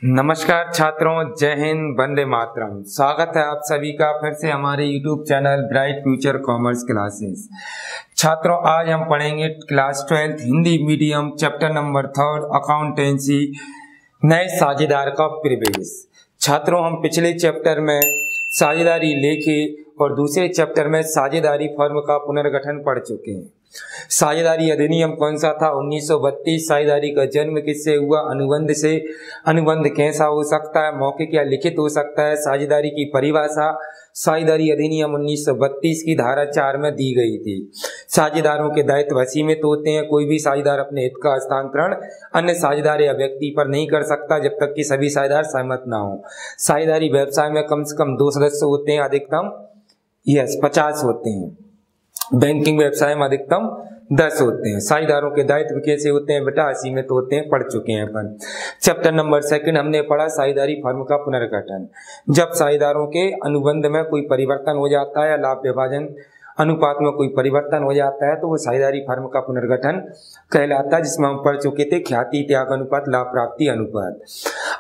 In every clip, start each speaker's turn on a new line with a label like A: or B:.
A: नमस्कार छात्रों, जय हिंद, वंदे मातरम। स्वागत है आप सभी का फिर से हमारे YouTube channel bright future commerce classes. छात्रों, आज हम पढ़ेंगे class 12 Hindi medium chapter number 3 accountancy, नए साझेदार का प्रवेश। छात्रों, हम पिछले चैप्टर में साझेदारी लेखे और दूसरे चैप्टर में साझेदारी फर्म का पुनर्गठन पढ़ चुके हैं। साझेदारी अधिनियम कौन सा था? 1932। साझेदारी का जन्म किससे हुआ? अनुबंध से। अनुबंध कैसा हो सकता है? मौखिक या लिखित हो सकता है। साझेदारी की परिभाषा साझेदारी अधिनियम 1932 की धारा 4 में दी गई थी। साझेदारों के दायित्व असीमित होते हैं। कोई भी साझेदार अपने हित का हस्तांतरण अन्य साझेदार या व्यक्ति पर नहीं कर सकता जब तक कि सभी साझेदार सहमत ना हो। साझेदारी व्यवसाय में कम से कम 2 सदस्य होते हैं, अधिकतम 50 होते हैं। बैंकिंग व्यवसाय में अधिकतम 10 होते हैं। साझेदारों के दायित्व कैसे होते हैं बेटा? असीमित होते हैं, पढ़ चुके हैं अपन। चैप्टर नंबर 2 हमने पढ़ा साझेदारी फर्म का पुनर्गठन। जब साझेदारों के अनुबंध में कोई परिवर्तन हो जाता है या लाभ विभाजन अनुपात में कोई परिवर्तन हो जाता है तो वो साझेदारी फर्म का पुनर्गठन कहलाता है, जिसमें हम पढ़ चुके थे ख्याति त्याग अनुपात, लाभ प्राप्ति अनुपात।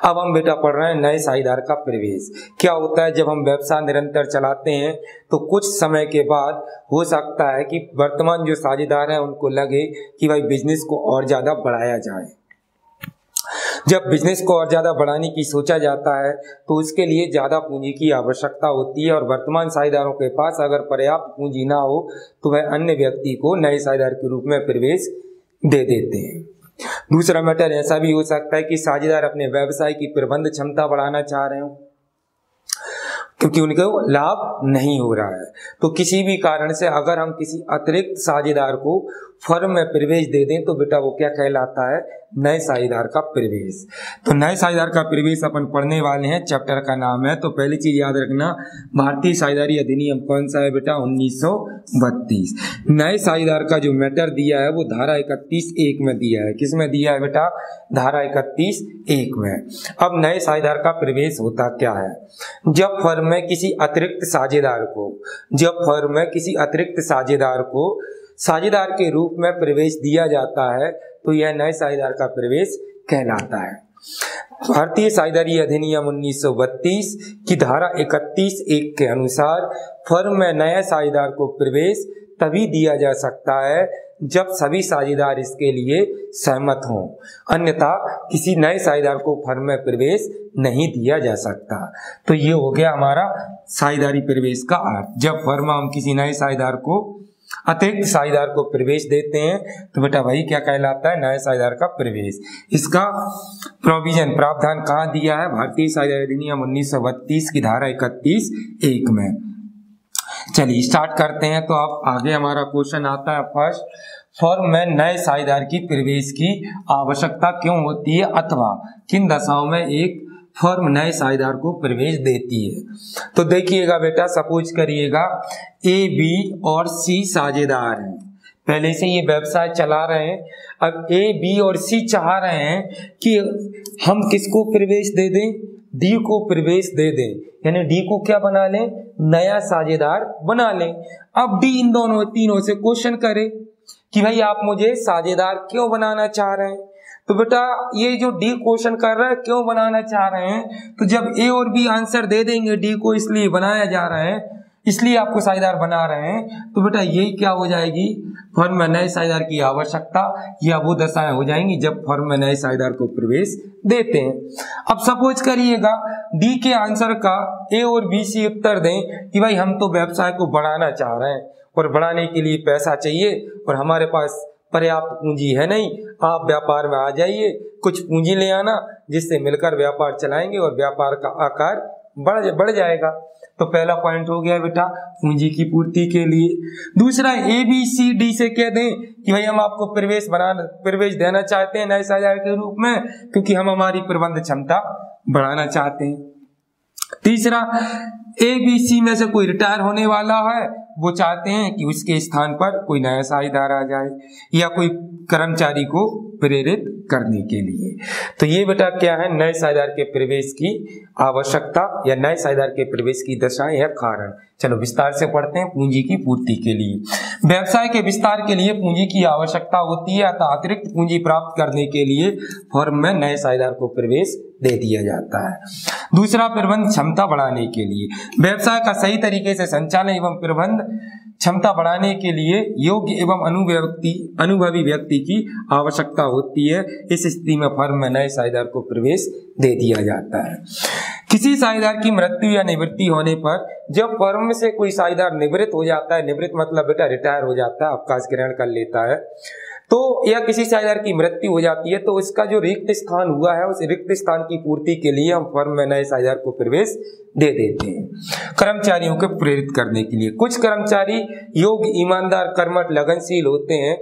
A: अब हम बेटा पढ़ रहे हैं नए साझेदार का प्रवेश। क्या होता है, जब हम व्यवसाय निरंतर चलाते हैं तो कुछ समय के बाद हो सकता है कि वर्तमान जो साझेदार हैं उनको लगे कि भाई बिजनेस को और ज्यादा बढ़ाया जाए। जब बिजनेस को और ज्यादा बढ़ाने की सोचा जाता है तो उसके लिए ज्यादा पूंजी की आवश्यकता होती है, और वर्तमान साझेदारों के पास अगर पर्याप्त पूंजी ना हो तो वह अन्य व्यक्ति को नए साझेदार के रूप में प्रवेश दे देते हैं। दूसरा मैटर ऐसा भी हो सकता है कि साझेदार अपने व्यवसाय की प्रबंध क्षमता बढ़ाना चाह रहे हो क्योंकि उनको लाभ नहीं हो रहा है। तो किसी भी कारण से अगर हम किसी अतिरिक्त साझेदार को फर्म में प्रवेश दे दें तो बेटा वो क्या कहलाता है? नए साझेदार का प्रवेश। तो नए साझेदार का प्रवेश अपन पढ़ने वाले हैं, चैप्टर का नाम है। तो पहली चीज याद रखना, भारतीय साझेदारी अधिनियम कौन सा है बेटा? 1932। नए साझेदार का जो मैटर दिया है वो धारा 31(1) में दिया है। किस में दिया है बेटा? धारा 31(1) में। अब नए साझेदार का प्रवेश होता क्या है? जब फर्म में किसी अतिरिक्त साझेदार को साझेदार के रूप में प्रवेश दिया जाता है तो यह नए साझेदार का प्रवेश कहलाता है। भारतीय साझेदारी अधिनियम 1932 की धारा 31(1) के अनुसार फर्म में नए साझेदार को प्रवेश तभी दिया जा सकता है जब सभी साझेदार इसके लिए सहमत हों, अन्यथा किसी नए साझेदार को फर्म में प्रवेश नहीं दिया जा सकता। तो ये हो गया हमारा साझेदारी प्रवेश का अर्थ। जब फर्म हम किसी नए साझेदार को अतिरिक्त साझेदार को प्रवेश देते हैं तो बेटा वही क्या कहलाता है? नए साझेदार का प्रवेश। इसका प्रावधान कहाँ दिया है? भारतीय साझेदारी अधिनियम 1932 की धारा 31(1) में। चलिए स्टार्ट करते हैं। तो अब आगे हमारा क्वेश्चन आता है फर्स्ट, फर्म में नए साझेदार की प्रवेश की आवश्यकता क्यों होती है अथवा किन दशाओं में एक फर्म नए साझेदार को प्रवेश देती है? तो देखिएगा बेटा, सपोज करिएगा ए, बी और सी साझेदार हैं, पहले से ये व्यवसाय चला रहे हैं। अब ए, बी और सी चाह रहे हैं कि हम किसको प्रवेश दे दें? डी को प्रवेश दे दें, यानी डी को क्या बना लें? नया साझेदार बना लें। अब डी इन तीनों से क्वेश्चन करे कि भाई आप मुझे साझेदार क्यों बनाना चाह रहे हैं? तो बेटा ये जो डी क्वेश्चन कर रहा है क्यों बनाना चाह रहे हैं, तो जब ए और बी आंसर दे देंगे डी को इसलिए बनाया जा रहा है, इसलिए आपको साझेदार बना रहे हैं, तो बेटा यही क्या हो जाएगी? फर्म में नए साझेदार की आवश्यकता या वो दशाएं हो जाएंगी जब फर्म में नए साझेदार को प्रवेश देते हैं। अब सपोज करिएगा डी के आंसर का ए और बी सी उत्तर दें कि भाई हम तो व्यवसाय को बढ़ाना चाह रहे हैं और बढ़ाने के लिए पैसा चाहिए और हमारे पास पर्याप्त पूंजी है नहीं, आप व्यापार में आ जाइए, कुछ पूंजी ले आना जिससे मिलकर व्यापार चलाएंगे और व्यापार का आकार बढ़ जाएगा। तो पहला पॉइंट हो गया बेटा पूंजी की पूर्ति के लिए। दूसरा, ए बी सी डी से कह दें कि भाई हम आपको प्रवेश देना चाहते हैं नए साझेदार के रूप में क्योंकि हम हमारी प्रबंध क्षमता बढ़ाना चाहते हैं। तीसरा, ए बी सी में से कोई रिटायर होने वाला है, वो चाहते हैं कि उसके स्थान पर कोई नया साझेदार आ जाए या कोई कर्मचारी को प्रेरित करने के लिए। तो ये बेटा क्या है? नए साझेदार के प्रवेश की आवश्यकता या नए साझेदार के प्रवेश की दशाएं या कारण। चलो विस्तार से पढ़ते हैं। पूंजी की पूर्ति के लिए व्यवसाय के विस्तार के लिए पूंजी की आवश्यकता होती है, अतः अतिरिक्त पूंजी प्राप्त करने के लिए फर्म में नए साझेदार को प्रवेश दे दिया जाता है। दूसरा, प्रबंध क्षमता बढ़ाने के लिए व्यवसाय का सही तरीके से संचालन एवं प्रबंध क्षमता बढ़ाने के लिए योग्य एवं अनुभवी व्यक्ति की आवश्यकता होती है। इस स्थिति में फर्म में नए साझेदार को प्रवेश दे दिया जाता है। किसी साझेदार की मृत्यु या निवृत्ति होने पर जब फर्म से कोई साझेदार निवृत्त हो जाता है, निवृत्त मतलब बेटा रिटायर हो जाता है, अवकाश ग्रहण कर लेता है, तो या किसी साझेदार की मृत्यु हो जाती है, तो उसका जो रिक्त स्थान हुआ है उस रिक्त स्थान की पूर्ति के लिए हम फर्म में नए साझेदार को प्रवेश दे देते हैं। कर्मचारियों को प्रेरित करने के लिए कुछ कर्मचारी योग्य, ईमानदार, कर्मठ, लगनशील होते हैं,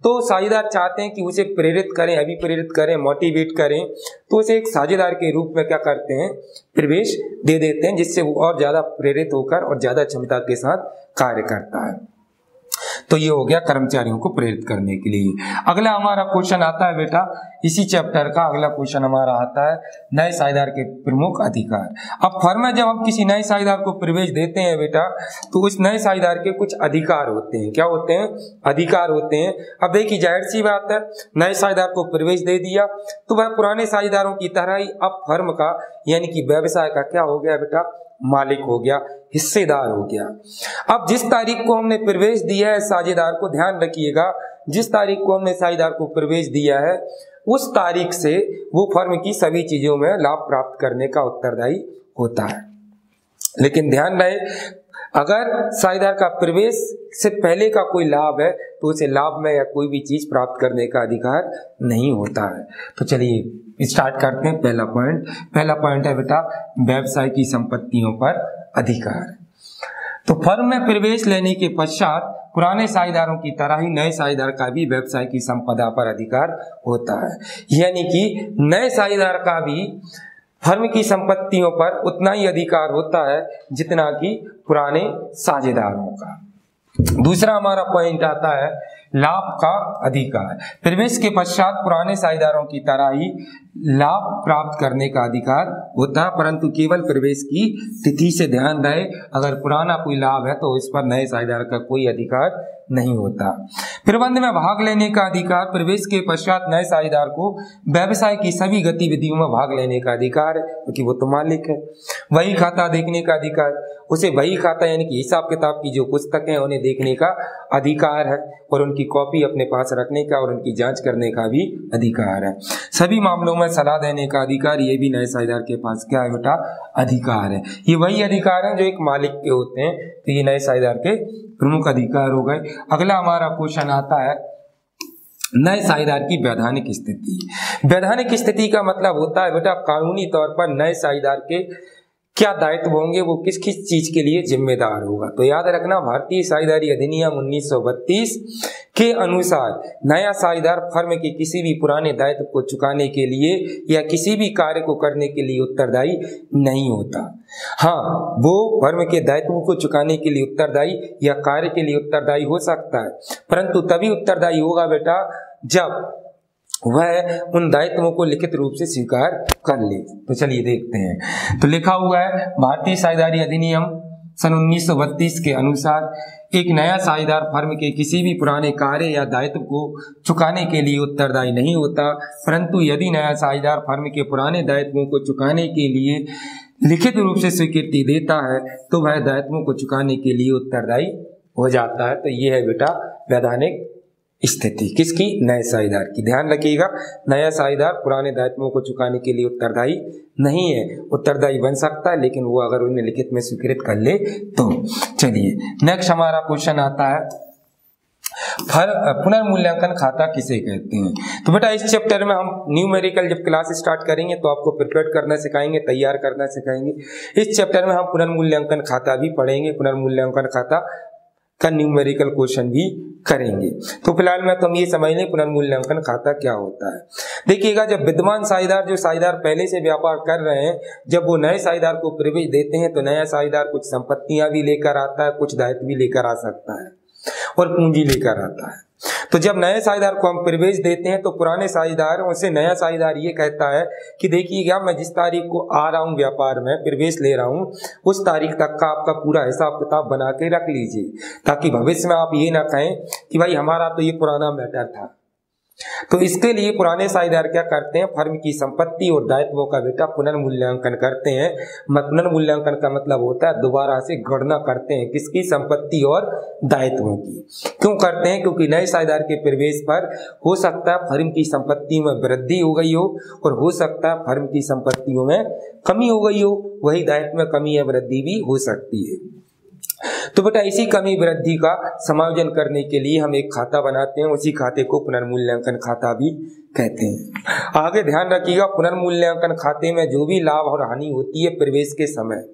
A: तो साझेदार चाहते हैं कि उसे प्रेरित करें, अभिप्रेरित करें, मोटिवेट करें, तो उसे एक साझेदार के रूप में क्या करते हैं, प्रवेश दे देते हैं, जिससे वो और ज्यादा प्रेरित होकर और ज्यादा क्षमता के साथ कार्य करता है। तो ये हो गया कर्मचारियों को प्रेरित करने के लिए। अगला हमारा क्वेश्चन आता है बेटा, इसी चैप्टर का अगला क्वेश्चन हमारा आता है नए साझेदार के प्रमुख अधिकार। अब फर्म में जब हम किसी नए साझेदार को प्रवेश देते हैं बेटा, तो उस नए साझेदार के कुछ अधिकार होते हैं। क्या होते हैं? अधिकार होते हैं। अब देखिए, जाहिर सी बात है, नए साझेदार को प्रवेश दे दिया तो वह पुराने साझेदारों की तरह ही अब फर्म का यानी कि व्यवसाय का क्या हो गया बेटा, मालिक हो गया, हिस्सेदार हो गया। अब जिस तारीख को हमने प्रवेश दिया है साझेदार को, ध्यान रखिएगा, जिस तारीख को हमने साझेदार को प्रवेश दिया है उस तारीख से वो फर्म की सभी चीजों में लाभ प्राप्त करने का उत्तरदायी होता है। लेकिन ध्यान रहे, अगर साझेदार का प्रवेश से पहले का कोई लाभ है तो उसे लाभ में या कोई भी चीज प्राप्त करने का अधिकार नहीं होता है। तो चलिए स्टार्ट करते हैं। पहला पॉइंट है बेटा, व्यवसाय की संपत्तियों पर अधिकार। तो फर्म में प्रवेश लेने के पश्चात पुराने साझेदारों की तरह ही नए साझेदार का भी व्यवसाय की संपदा पर अधिकार होता है। यानी कि नए साझेदार का भी फर्म की संपत्तियों पर उतना ही अधिकार होता है जितना कि पुराने साझेदारों का। दूसरा हमारा पॉइंट आता है लाभ का अधिकार। प्रवेश के पश्चात पुराने साझेदारों की तरह ही लाभ प्राप्त करने का अधिकार होता है, परंतु केवल प्रवेश की तिथि से। ध्यान रहे, अगर पुराना कोई लाभ है तो इस पर नए साझेदार का कोई अधिकार नहीं होता। प्रबंध में भाग लेने का अधिकार। प्रवेश के पश्चात नए साझेदार को व्यवसाय की सभी गतिविधियों में भाग लेने का अधिकार है, क्योंकि वो तो मालिक है। वही खाता देखने का अधिकार, उसे वही खाता यानी कि हिसाब किताब की जो पुस्तकें उन्हें देखने का अधिकार है, और उनकी कॉपी अपने पास रखने का और उनकी जांच करने का भी अधिकार है। सभी मामलों में सलाह देने का अधिकार, ये भी नए साझेदार के पास क्या है बेटा, अधिकार है। ये वही अधिकार है जो एक मालिक के होते हैं, तो ये नए साझेदार के प्रमुख अधिकार हो गए। अगला हमारा क्वेश्चन आता है नए साझेदार की वैधानिक स्थिति। वैधानिक स्थिति का मतलब होता है बेटा कानूनी तौर पर नए साझेदार के क्या दायित्व होंगे, वो किस किस चीज के लिए जिम्मेदार होगा। तो याद रखना, भारतीय साझेदारी अधिनियम 1932 के अनुसार नया साझेदार फर्म के किसी भी पुराने दायित्व को चुकाने के लिए या किसी भी कार्य को करने के लिए उत्तरदायी नहीं होता। हाँ, वो फर्म के दायित्व को चुकाने के लिए उत्तरदायी या कार्य के लिए उत्तरदायी हो सकता है, परंतु तभी उत्तरदायी होगा बेटा जब वह उन दायित्वों को लिखित रूप से स्वीकार कर ले। तो चलिए देखते हैं। तो लिखा हुआ है भारतीय साझेदारी अधिनियम सन 1932 के अनुसार एक नया साझेदार फर्म के किसी भी पुराने कार्य या दायित्व को चुकाने के लिए उत्तरदायी नहीं होता, परंतु यदि नया साझेदार फर्म के पुराने दायित्वों को चुकाने के लिए लिखित रूप से स्वीकृति देता है तो वह दायित्वों को चुकाने के लिए उत्तरदायी हो जाता है। तो ये है बेटा वैधानिक स्थिति किसकी, नए साझेदार की। ध्यान रखिएगा, नया साझेदार पुराने दायित्वों को चुकाने के लिए उत्तरदायी नहीं है, उत्तरदायी बन सकता है लेकिन वो अगर उन्हें लिखित में स्वीकृत कर ले तो। चलिए नेक्स्ट हमारा क्वेश्चन आता है पुनर्मूल्यांकन खाता किसे कहते हैं। तो बेटा इस चैप्टर में हम न्यूमेरिकल जब क्लास स्टार्ट करेंगे तो आपको प्रिपेयर करना सिखाएंगे, तैयार करना सिखाएंगे। इस चैप्टर में हम पुनर्मूल्यांकन खाता भी पढ़ेंगे, पुनर्मूल्यांकन खाता का न्यूमेरिकल क्वेश्चन भी करेंगे। तो फिलहाल में तुम ये समझ लें पुनर्मूल्यांकन खाता क्या होता है। देखिएगा, जब विद्यमान साझेदार जो साझेदार पहले से व्यापार कर रहे हैं, जब वो नए साझेदार को प्रवेश देते हैं तो नया साझेदार कुछ संपत्तियां भी लेकर आता है, कुछ दायित्व भी लेकर आ सकता है और पूंजी लेकर आता है। तो जब नए साझेदार को हम प्रवेश देते हैं तो पुराने साझेदार उनसे नया साझेदार ये कहता है कि देखिएगा, मैं जिस तारीख को आ रहा हूँ व्यापार में प्रवेश ले रहा हूँ उस तारीख तक का आपका पूरा हिसाब किताब बना के रख लीजिए, ताकि भविष्य में आप ये ना कहें कि भाई हमारा तो ये पुराना मैटर था, तो इसके लिए पुराने साझेदार क्या करते हैं, फर्म की संपत्ति और दायित्वों का बेटा पुनर्मूल्यांकन करते हैं। पुनर्मूल्यांकन का मतलब होता है दोबारा से गणना करते हैं, किसकी, संपत्ति और दायित्वों की। क्यों करते हैं, क्योंकि नए साझेदार के प्रवेश पर हो सकता है फर्म की संपत्ति में वृद्धि हो गई हो और हो सकता है फर्म की संपत्तियों में कमी हो गई हो, वही दायित्व में कमी या वृद्धि भी हो सकती है। तो बेटा इसी कमी वृद्धि का समायोजन करने के लिए हम एक खाता बनाते हैं, उसी खाते को पुनर्मूल्यांकन खाता भी कहते हैं। आगे ध्यान रखिएगा, पुनर्मूल्यांकन खाते में जो भी लाभ और हानि होती है प्रवेश के समय,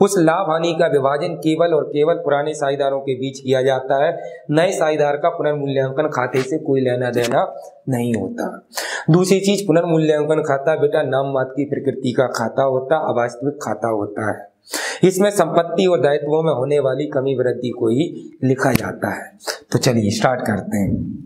A: उस लाभ हानि का विभाजन केवल और केवल पुराने साझेदारों के बीच किया जाता है। नए साझेदार का पुनर्मूल्यांकन खाते से कोई लेना देना नहीं होता। दूसरी चीज, पुनर्मूल्यांकन खाता बेटा नाम मात्र की प्रकृति का खाता होता, अवास्तविक खाता होता है। इसमें संपत्ति और दायित्वों में होने वाली कमी वृद्धि को ही लिखा जाता है। तो चलिए स्टार्ट करते हैं।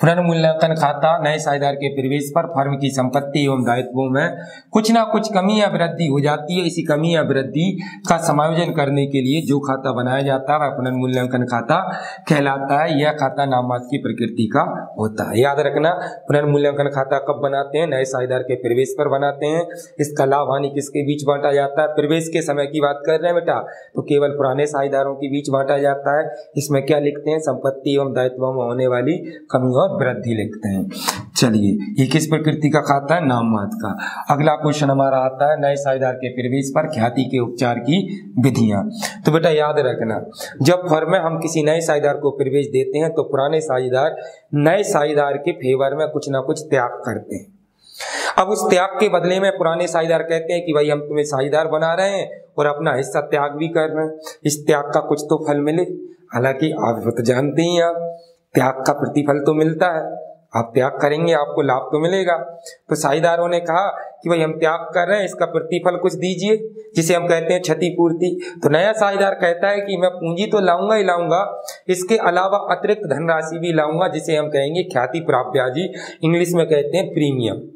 A: पुनर्मूल्यांकन खाता नए साझेदार के प्रवेश पर फर्म की संपत्ति एवं दायित्वों में कुछ ना कुछ कमी या वृद्धि हो जाती है। इसी कमी या वृद्धि का समायोजन करने के लिए जो खाता बनाया जाता है वह पुनर्मूल्यांकन खाता कहलाता है। यह खाता नाम मात्र की प्रकृति का होता है। याद रखना, पुनर्मूल्यांकन खाता कब बनाते हैं, नए साझेदार के प्रवेश पर बनाते हैं। इसका लाभ हानि किसके बीच बांटा जाता है, प्रवेश के समय की बात कर रहे हैं बेटा, तो केवल पुराने साझेदारों के बीच बांटा जाता है। इसमें क्या लिखते हैं, संपत्ति एवं दायित्वों में होने वाली कमी और वृद्धि लिखते हैं। चलिए, ये किस प्रकृति का खाता है, नाम मात्र का। अगला क्वेश्चन हमारा आता है, नए साझेदार के प्रवेश पर ख्याति के उपचार की विधियां। तो बेटा याद रखना, जब फर्म में हम किसी नए साझेदार को प्रवेश देते हैं तो पुराने साझेदार नए साझेदार के फेवर में कुछ ना कुछ त्याग करते हैं। अब उस त्याग के बदले में पुराने साझेदार कहते हैं कि भाई हम तुम्हें साझेदार बना रहे हैं और अपना हिस्सा त्याग भी कर रहे हैं, इस त्याग का कुछ तो फल मिले। हालांकि आप तो जानते ही, आप त्याग का प्रतिफल तो मिलता है, आप त्याग करेंगे आपको लाभ तो मिलेगा। तो साझेदारों ने कहा कि भाई हम त्याग कर रहे हैं, इसका प्रतिफल कुछ दीजिए, जिसे हम कहते हैं क्षतिपूर्ति। तो नया साझेदार कहता है कि मैं पूंजी तो लाऊंगा ही लाऊंगा, इसके अलावा अतिरिक्त धनराशि भी लाऊंगा, जिसे हम कहेंगे ख्याति प्राप्त ब्याजी, इंग्लिश में कहते हैं प्रीमियम।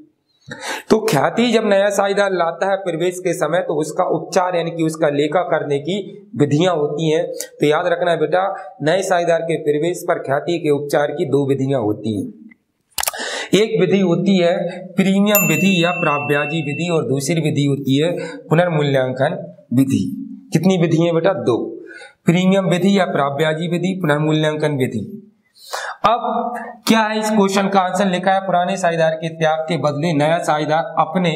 A: तो ख्याति जब नया साझेदार लाता है प्रवेश के समय, तो उसका उपचार यानी कि उसका लेखा करने की विधियां होती हैं। तो याद रखना बेटा, नए साझेदार के प्रवेश पर ख्याति के उपचार की दो विधियां होती हैं। एक विधि होती है प्रीमियम विधि या प्राप्त विधि और दूसरी विधि होती है पुनर्मूल्यांकन विधि। कितनी विधि है बेटा, दो, प्रीमियम विधि या प्राप्त विधि, पुनर्मूल्यांकन विधि। अब क्या है, इस क्वेश्चन का आंसर लिखा है, पुराने साझेदार के त्याग के बदले नया साझेदार अपने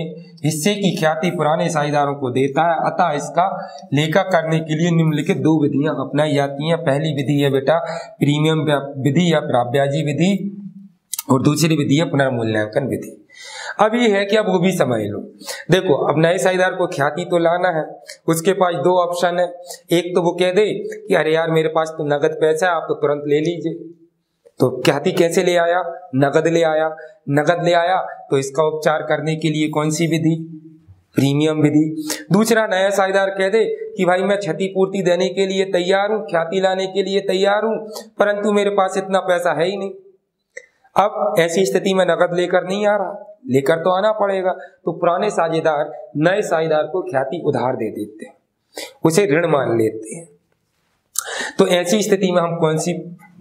A: हिस्से की ख्याति पुराने साझेदारों को देता है। अतः इसका लेखा करने के लिए निम्नलिखित दो विधियां अपनाई जाती हैं। पहली विधि है बेटा प्रीमियम विधि या प्राप्त विधि और दूसरी विधि है पुनर्मूल्यांकन विधि। अब ये है कि अब वो भी समझ लो। देखो, अब नए साझेदार को ख्याति तो लाना है, उसके पास दो ऑप्शन है। एक तो वो कह दे कि अरे यार मेरे पास तो नगद पैसा है, आप तो तुरंत ले लीजिए। तो ख्याति कैसे ले आया, नगद ले आया। नगद ले आया तो इसका उपचार करने के लिए कौन सी विधि, प्रीमियम विधि। दूसरा, नया साझेदार कह दे कि भाई मैं क्षतिपूर्ति देने के लिए तैयार हूं, ख्याति लाने के लिए तैयार हूं, परंतु मेरे पास इतना पैसा है ही नहीं। अब ऐसी स्थिति में नगद लेकर नहीं आ रहा, लेकर तो आना पड़ेगा। तो पुराने साझेदार नए साझेदार को ख्याति उधार दे देते हैं, उसे ऋण मान लेते हैं। तो ऐसी स्थिति में हम कौन सी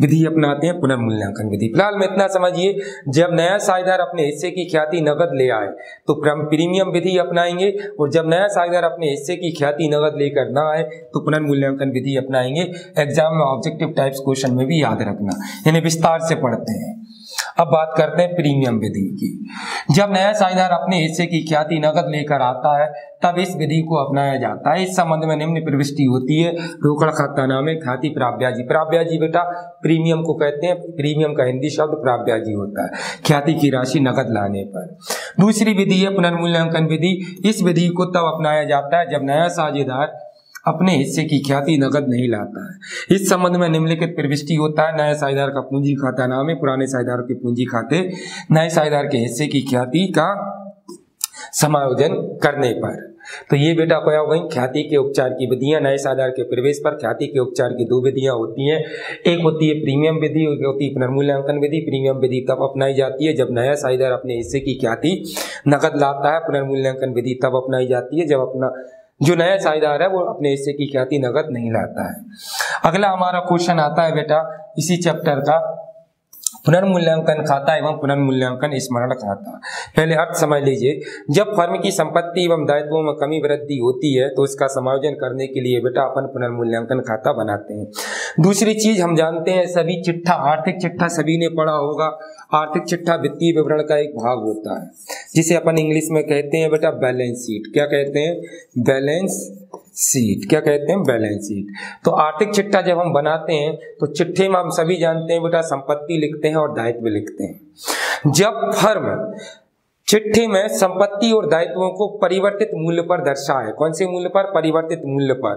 A: विधि अपनाते हैं, पुनर्मूल्यांकन विधि। फिलहाल में इतना समझिए, जब नया साझेदार अपने हिस्से की ख्याति नगद ले आए तो प्रीमियम विधि अपनाएंगे, और जब नया साझेदार अपने हिस्से की ख्याति नगद लेकर ना आए तो पुनर्मूल्यांकन विधि अपनाएंगे। एग्जाम में ऑब्जेक्टिव टाइप्स क्वेश्चन में भी याद रखना, इन्हें विस्तार से पढ़ते हैं। अब बात करते हैं प्रीमियम विधि की। जब नया साझेदार अपने हिस्से की ख्याति नगद लेकर आता है तब इस विधि को अपनाया जाता है। इस संबंध में निम्न प्रविष्टि होती है। रोकड़ खाता नाम है ख्याति प्राप्त ब्याजी। प्राप्त ब्याजी बेटा प्रीमियम को कहते हैं, प्रीमियम का हिंदी शब्द प्राप्त ब्याजी होता है, ख्याति की राशि नगद लाने पर। दूसरी विधि है पुनर्मूल्यांकन विधि। इस विधि को तब अपनाया जाता है जब नया साझेदार अपने हिस्से की ख्याति नगद नहीं लाता है। इस संबंध में निम्नलिखित प्रविष्टि होता है। नए साझेदार का पूंजी खाता नाम है, पुराने साझेदार के पूंजी खाते नए साझेदार के हिस्से की ख्याति का समायोजन करने पर। तो ये बेटा क्या हो गई, ख्याति के उपचार की विधियां। नए साझेदार के प्रवेश पर ख्याति के उपचार की दो विधियां होती हैं। एक होती है प्रीमियम विधि, एक होती है पुनर्मूल्यांकन विधि। प्रीमियम विधि तब अपनाई जाती है जब नया साझेदार अपने हिस्से की ख्याति नगद लाता है। पुनर्मूल्यांकन विधि तब अपनाई जाती है जब अपना जो नया साझेदार है वो अपने हिस्से की ख्याति नगद नहीं लाता है। अगला हमारा क्वेश्चन आता है बेटा इसी चैप्टर का, पुनर्मूल्यांकन खाता एवं पुनर्मूल्यांकन स्मरण खाता। पहले अर्थ समझ लीजिए। जब फर्म की संपत्ति एवं दायित्वों में कमी वृद्धि होती है तो इसका समायोजन करने के लिए बेटा अपन पुनर्मूल्यांकन खाता बनाते हैं। दूसरी चीज हम जानते हैं सभी चिट्ठा, आर्थिक चिट्ठा सभी ने पढ़ा होगा। आर्थिक चिट्ठा वित्तीय विवरण का एक भाग होता है जिसे अपन इंग्लिश में कहते हैं बेटा बैलेंस शीट। क्या कहते हैं? Balance sheet. क्या कहते हैं? Balance sheet. तो आर्थिक चिट्ठा जब हम बनाते हैं तो चिट्ठे में हम सभी जानते हैं बेटा संपत्ति लिखते हैं और दायित्व लिखते हैं। जब फर्म चिट्ठे में संपत्ति और दायित्वों को परिवर्तित मूल्य पर दर्शाए, कौन से मूल्य पर? परिवर्तित मूल्य पर,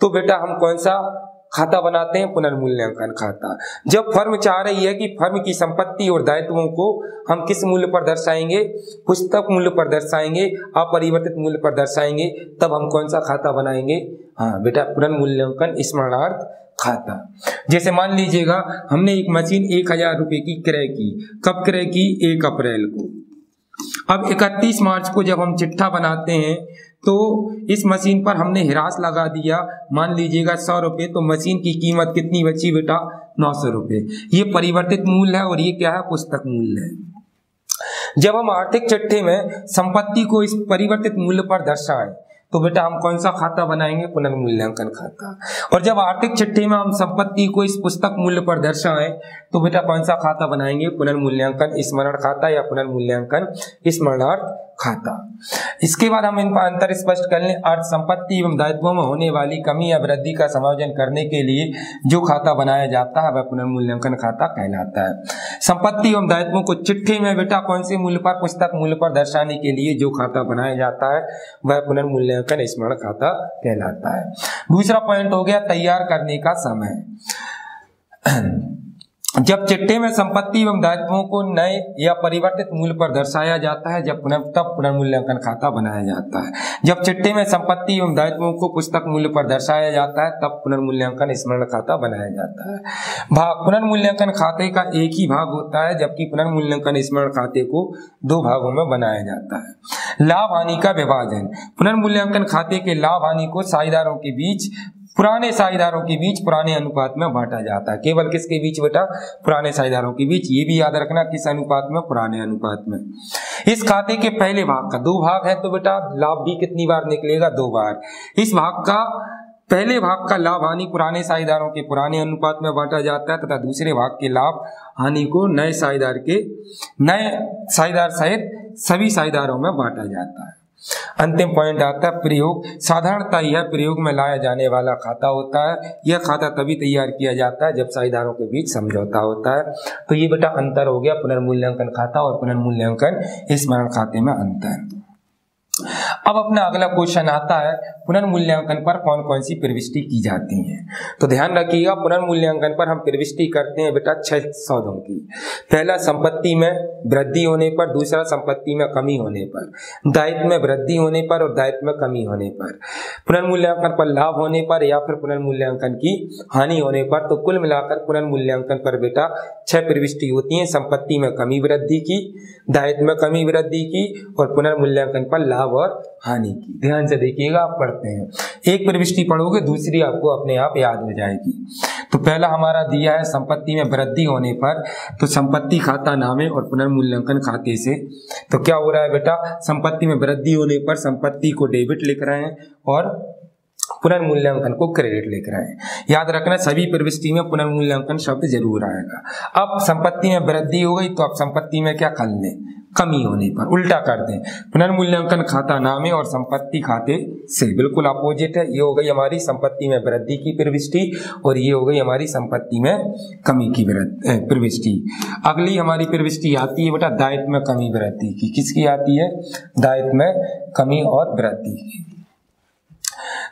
A: तो बेटा हम कौन सा खाता बनाते हैं? पुनर्मूल्यांकन खाता। जब फर्म चाह रही है कि फर्म की संपत्ति और दायित्वों को हम किस मूल्य पर दर्शाएंगे? पुस्तक मूल्य पर दर्शाएंगे, अपरिवर्तित मूल्य पर दर्शाएंगे, तब हम कौन सा खाता बनाएंगे? हाँ बेटा, पुनर्मूल्यांकन स्मरणार्थ खाता। जैसे मान लीजिएगा हमने एक मशीन 1000 रुपए की क्रय की। कब क्रय की? 1 अप्रैल को। अब 31 मार्च को जब हम चिट्ठा बनाते हैं तो इस मशीन पर हमने हिरास लगा दिया, मान लीजिएगा 100 रुपए, तो मशीन की कीमत कितनी बची बेटा? 900 रुपए। ये परिवर्तित मूल्य है और ये क्या है? पुस्तक मूल्य है। जब हम आर्थिक चिट्ठे में संपत्ति को इस परिवर्तित मूल्य पर दर्शाएं तो बेटा हम कौन सा खाता बनाएंगे? पुनर्मूल्यांकन खाता। और जब आर्थिक चिट्ठी में हम संपत्ति को इस पुस्तक मूल्य पर दर्शाएं तो बेटा कौन सा खाता बनाएंगे? पुनर्मूल्यांकन स्मरण खाता या पुनर्मूल्यांकन स्मरणार्थ खाता। इसके बाद हम इनका अंतर स्पष्ट कर लें। अर्थ संपत्ति एवं दायित्वों में होने वाली कमी या वृद्धि का समायोजन करने के लिए जो खाता बनाया जाता है वह पुनर्मूल्यांकन खाता कहलाता है। संपत्ति एवं दायित्वों को चिट्ठी में बेटा कौन से मूल्य पर? पुस्तक मूल्य पर दर्शाने के लिए जो खाता बनाया जाता है वह पुनर्मूल्यांकन स्मरण खाता कहलाता है। दूसरा पॉइंट हो गया तैयार करने का समय। जब चिट्ठे में संपत्ति एवं दायित्वों को नए या परिवर्तित मूल्य पर दर्शाया जाता है तब पुनर्मूल्यांकन खाता बनाया जाता है। जब चिट्ठे में संपत्ति एवं दायित्वों को पुस्तक मूल्य पर दर्शाया जाता है तब पुनर्मूल्यांकन स्मरण खाता बनाया जाता है। भाग पुनर्मूल्यांकन खाते का एक ही भाग होता है जबकि पुनर्मूल्यांकन स्मरण खाते को 2 भागों में बनाया जाता है। लाभ हानि का विभाजन। पुनर्मूल्यांकन खाते के लाभ हानि को साझेदारों के बीच पुराने अनुपात में बांटा जाता है। केवल किसके बीच बेटा? पुराने साझेदारों के बीच। ये भी याद रखना किस अनुपात में? पुराने अनुपात में। इस खाते के पहले भाग का 2 भाग है तो बेटा लाभ भी कितनी बार निकलेगा? 2 बार। इस भाग का पहले भाग का लाभ हानि पुराने साझेदारों के पुराने अनुपात में बांटा जाता है तथा दूसरे भाग के लाभ हानि को नए साझेदार सहित सभी साझेदारों में बांटा जाता है। अंतिम पॉइंट आता है प्रयोग। साधारणतः यह प्रयोग में लाया जाने वाला खाता होता है। यह खाता तभी तैयार किया जाता है जब साझेदारों के बीच समझौता होता है। तो ये बेटा अंतर हो गया पुनर्मूल्यांकन खाता और पुनर्मूल्यांकन स्मरण खाते में अंतर। अब अपना अगला क्वेश्चन आता है पुनर्मूल्यांकन पर कौन कौन सी प्रविष्टि की जाती है। तो ध्यान रखिएगा पुनर्मूल्यांकन पर हम प्रविष्टि करते हैं बेटा 6 सौदों की। पहला संपत्ति में वृद्धि होने पर, दूसरा संपत्ति में कमी होने पर, दायित्व में वृद्धि होने पर और दायित्व में कमी होने पर, पुनर्मूल्यांकन पर लाभ होने पर या फिर पुनर्मूल्यांकन की हानि होने पर। तो कुल मिलाकर पुनर्मूल्यांकन पर बेटा 6 प्रविष्टि होती है। संपत्ति में कमी वृद्धि की, दायित्व में कमी वृद्धि की और पुनर्मूल्यांकन पर लाभ और हानि की। ध्यान से देखिएगा, आप पढ़ते हैं, एक प्रविष्टि पढ़ोगे दूसरी आपको अपने आप याद हो जाएगी। तो पहला हमारा दिया है संपत्ति में वृद्धि होने पर, तो संपत्ति खाता नामे और पुनर्मूल्यांकन खाते से। तो क्या हो रहा है बेटा? संपत्ति में वृद्धि होने पर संपत्ति को डेबिट लिख रहे हैं और पुनर्मूल्यांकन को क्रेडिट लिख रहे हैं। याद रखना सभी प्रविष्टि में पुनर्मूल्यांकन शब्द जरूर आएगा। अब संपत्ति में वृद्धि हो गई तो अब संपत्ति में क्या कर लें? कमी होने पर उल्टा कर दें, पुनर्मूल्यांकन खाता नामे और संपत्ति खाते से। बिल्कुल अपोजिट है। ये हो गई हमारी संपत्ति में वृद्धि की प्रविष्टि और ये हो गई हमारी संपत्ति में कमी की प्रविष्टि। अगली हमारी प्रविष्टि आती है बेटा दायित्व में कमी वृद्धि की। किसकी आती है? दायित्व में कमी और वृद्धि की।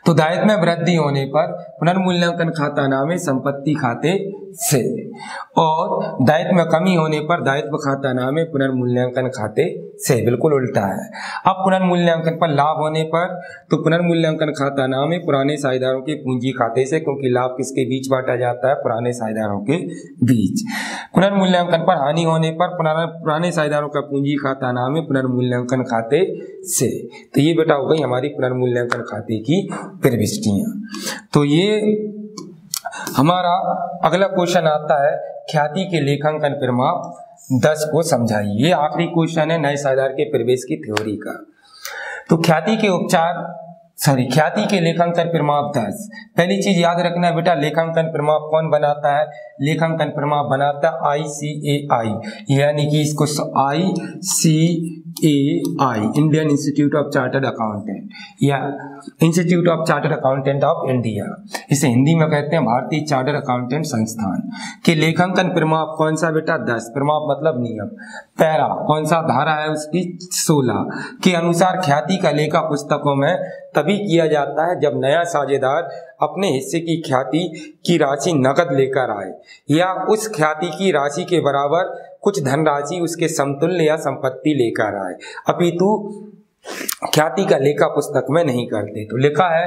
A: तो दायित्व में वृद्धि होने पर पुनर्मूल्यांकन खाता नामे संपत्ति खाते से और दायित्व में कमी होने पर दायित्व खाता नामे पुनर्मूल्यांकन खाते से। बिल्कुल उल्टा है। अब पुनर्मूल्यांकन पर लाभ होने पर तो पुनर्मूल्यांकन खाता नामे पुराने साझेदारों के पूंजी खाते से, क्योंकि लाभ किसके बीच बांटा जाता है? पुराने साझेदारों के बीच। पुनर्मूल्यांकन पर हानि होने पर पुराने साझेदारों का पूंजी खाता नामे पुनर्मूल्यांकन खाते से। तो ये बेटा हो गई हमारी पुनर्मूल्यांकन खाते की प्रविष्टियां। तो ये हमारा अगला क्वेश्चन आता है ख्याति के लेखांकन प्रमाप 10 को समझाइए। ये आखिरी क्वेश्चन है नए साझेदार के प्रवेश की थ्योरी का। तो ख्याति के लेखांकन प्रमाप 10। पहली चीज याद रखना है बेटा, लेखांकन प्रमाप कौन बनाता है? लेखांकन प्रमाप बनाता है ICAI, यानी कि इसको ICAI, Indian institute of chartered accountant या institute of chartered accountant of India, इसे हिंदी में कहते हैं भारतीय चार्टर्ड अकाउंटेंट संस्थान के लेखांकन प्रमाप कौन सा बेटा? 10। प्रमाप मतलब नियम। पैरा कौन सा? धारा है उसकी 16 के अनुसार ख्याति का लेखा पुस्तकों में तभी किया जाता है जब नया साझेदार अपने हिस्से की ख्याति की राशि नकद लेकर आए या उस ख्याति की राशि के बराबर कुछ धनराशि उसके समतुल्य या संपत्ति लेकर आए, अपितु ख्याति का लेखा पुस्तक में नहीं करते। तो लिखा है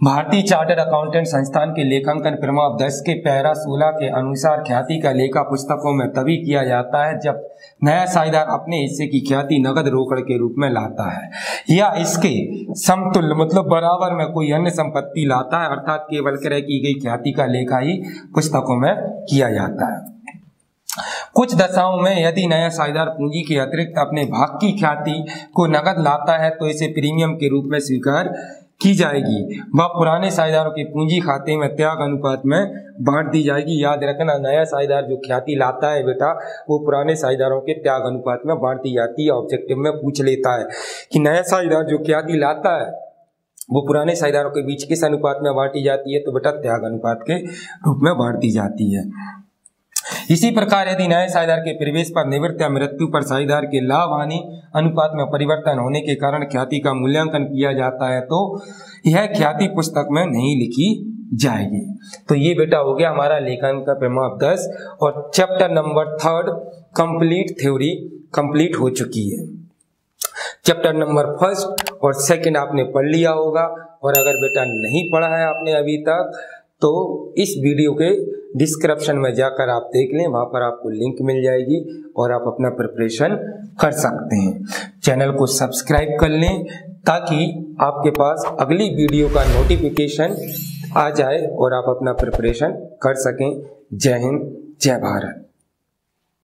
A: भारतीय चार्टर्ड अकाउंटेंट संस्थान के लेखांकन प्रमाप 10 के पैरा 16 के अनुसार ख्याति का लेखा पुस्तकों में तभी किया जाता है जब नया साझेदार अपने हिस्से की ख्याति नकद रोकड़ के रूप में लाता है या इसके समतुल्य मतलब बराबर में कोई अन्य संपत्ति लाता है, अर्थात केवल क्रय की गई ख्याति का लेखा ही पुस्तकों में किया जाता है। कुछ दशाओं में यदि नया साझेदार पूंजी के अतिरिक्त अपने भाग की ख्याति को नकद लाता है तो इसे प्रीमियम के रूप में स्वीकार की जाएगी, वह पुराने साझेदारों के पूंजी खाते में त्याग अनुपात में बांट दी जाएगी। याद रखना, नया साझेदार जो ख्याति लाता है बेटा वो पुराने साझेदारों के त्याग अनुपात में बांट दी जाती है। ऑब्जेक्टिव में पूछ लेता है कि नया साझेदार जो ख्याति लाता है वो पुराने साझेदारों के बीच किस अनुपात में बांटी जाती है? तो बेटा त्याग अनुपात के रूप में बांट दी जाती है। इसी प्रकार यदि नए साझेदार के प्रवेश पर निवृत्ति या मृत्यु पर साझेदार के लाभ हानि अनुपात में परिवर्तन होने के कारण ख्याति का मूल्यांकन किया जाता है तो यह ख्याति पुस्तक में नहीं लिखी जाएगी। तो ये बेटा हो गया हमारा लेखांकन प्रमाप 10 और chapter number 3 complete theory complete हो चुकी है। चैप्टर नंबर 1 और 2 आपने पढ़ लिया होगा, और अगर बेटा नहीं पढ़ा है आपने अभी तक तो इस वीडियो के डिस्क्रिप्शन में जाकर आप देख लें, वहां पर आपको लिंक मिल जाएगी और आप अपना प्रिपरेशन कर सकते हैं। चैनल को सब्सक्राइब कर लें ताकि आपके पास अगली वीडियो का नोटिफिकेशन आ जाए और आप अपना प्रिपरेशन कर सकें। जय हिंद, जय भारत।